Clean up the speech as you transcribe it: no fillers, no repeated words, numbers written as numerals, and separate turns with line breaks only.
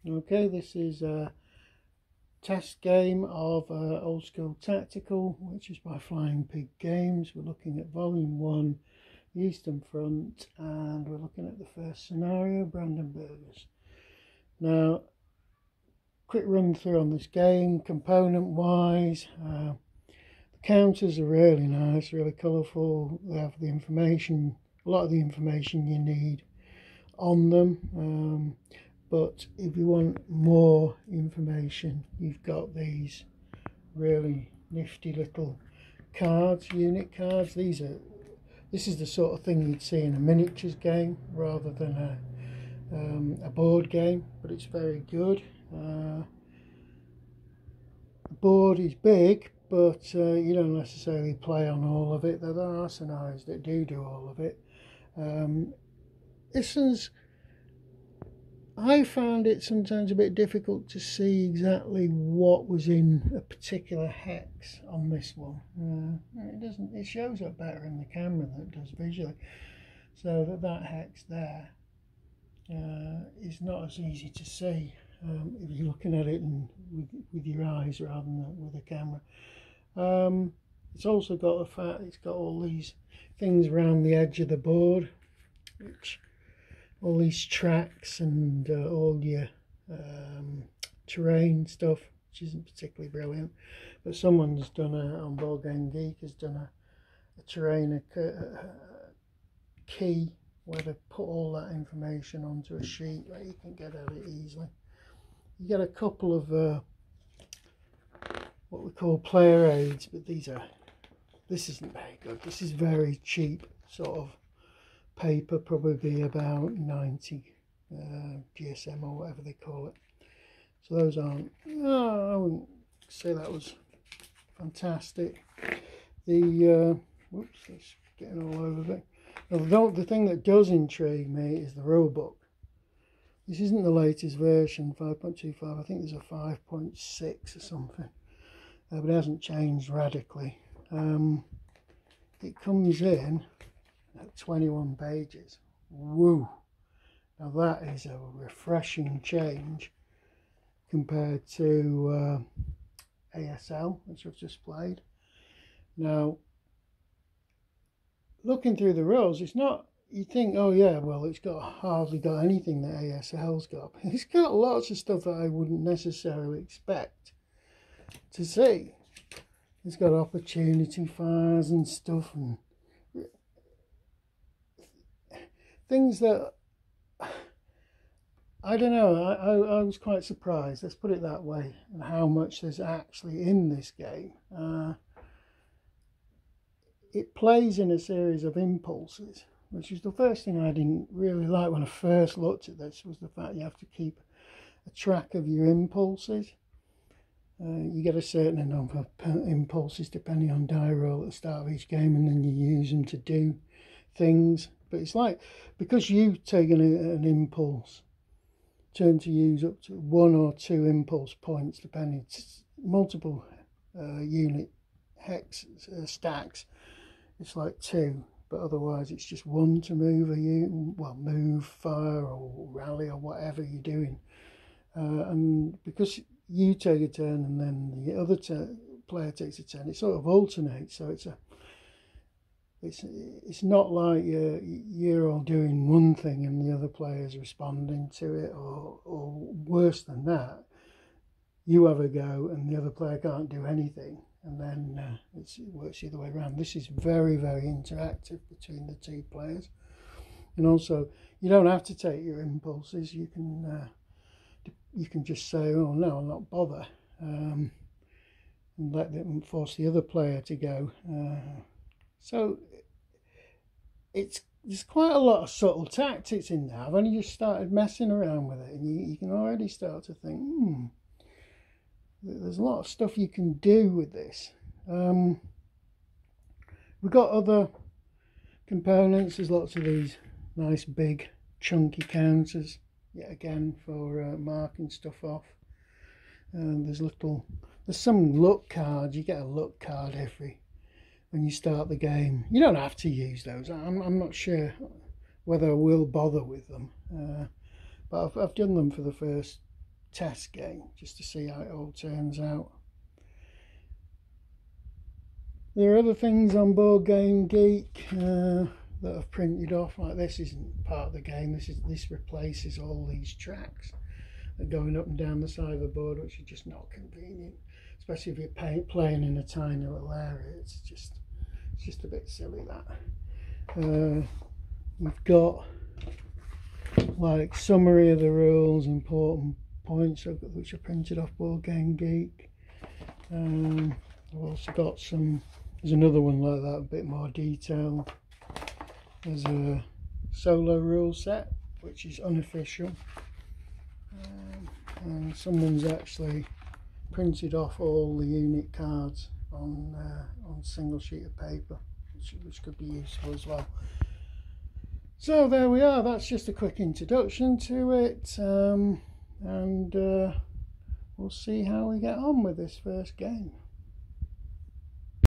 Okay, this is a test game of Old School Tactical, which is by Flying Pig Games. We're looking at Volume 1, the Eastern Front, and we're looking at the first scenario, Brandenburgers. Now, quick run through on this game, component-wise. The counters are really nice, really colourful. They have the information, a lot of the information you need on them. But if you want more information, you've got these really nifty little cards, unit cards. This is the sort of thing you'd see in a miniatures game rather than a board game, but it's very good. The board is big, but you don't necessarily play on all of it. There are scenarios that do all of it. I found it sometimes a bit difficult to see exactly what was in a particular hex on this one. It shows up better in the camera than it does visually. So that hex there is not as easy to see if you're looking at it with your eyes rather than with a camera. It's also got the fact it's got all these things around the edge of the board, which all these tracks and all your terrain stuff, which isn't particularly brilliant, but someone's done on Board Game Geek has done a terrain key where they put all that information onto a sheet where you can get at it easily. You get a couple of what we call player aids, but this isn't very good. This is very cheap sort of paper, probably about 90 GSM or whatever they call it. So those aren't, I wouldn't say that was fantastic. Whoops, it's getting all over it. Now, the thing that does intrigue me is the rule book. This isn't the latest version, 5.25. I think there's a 5.6 or something, but it hasn't changed radically. It comes in at 21 pages. Woo! Now that is a refreshing change compared to ASL, which I've just played. Now, looking through the rules, it's not, you think, oh yeah, well, it's hardly got anything that ASL's got. It's got lots of stuff that I wouldn't necessarily expect to see. It's got opportunity fires and stuff and things that, I don't know, I was quite surprised, let's put it that way, and how much there's actually in this game. It plays in a series of impulses, which is the first thing I didn't really like when I first looked at this, was the fact you have to keep a track of your impulses. You get a certain number of impulses depending on die roll at the start of each game, and then you use them to do things. But it's like, because you've taken an impulse, turn to use up to 1 or 2 impulse points, depending, it's multiple unit hex stacks, it's like 2, but otherwise it's just 1 to move move, fire or rally or whatever you're doing. And because you take a turn and then the other player takes a turn, it sort of alternates, so it's not like you're all doing one thing and the other player's responding to it, or worse than that, you have a go and the other player can't do anything, and then it works the other way around. This is very, very interactive between the two players. And also, you don't have to take your impulses. You can just say, oh no, I'll not bother, and let them force the other player to go. So there's quite a lot of subtle tactics in there. I've only just started messing around with it, and you can already start to think, there's a lot of stuff you can do with this. We've got other components. There's lots of these nice big chunky counters, yet again, for marking stuff off. There's some luck cards. You get a luck card when you start the game. You don't have to use those. I'm not sure whether I will bother with them, but I've done them for the first test game just to see how it all turns out. There are other things on Board Game Geek that I've printed off. Like this isn't part of the game. This replaces all these tracks that are going up and down the side of the board, which are just not convenient, especially if you're playing in a tiny little area. It's just a bit silly that. We've got like summary of the rules, important points which are printed off Board Game Geek. I've also got there's another one like that, a bit more detailed. There's a solo rule set which is unofficial, and someone's actually printed off all the unit cards on a single sheet of paper, which could be useful as well. So there we are, that's just a quick introduction to it, and we'll see how we get on with this first game.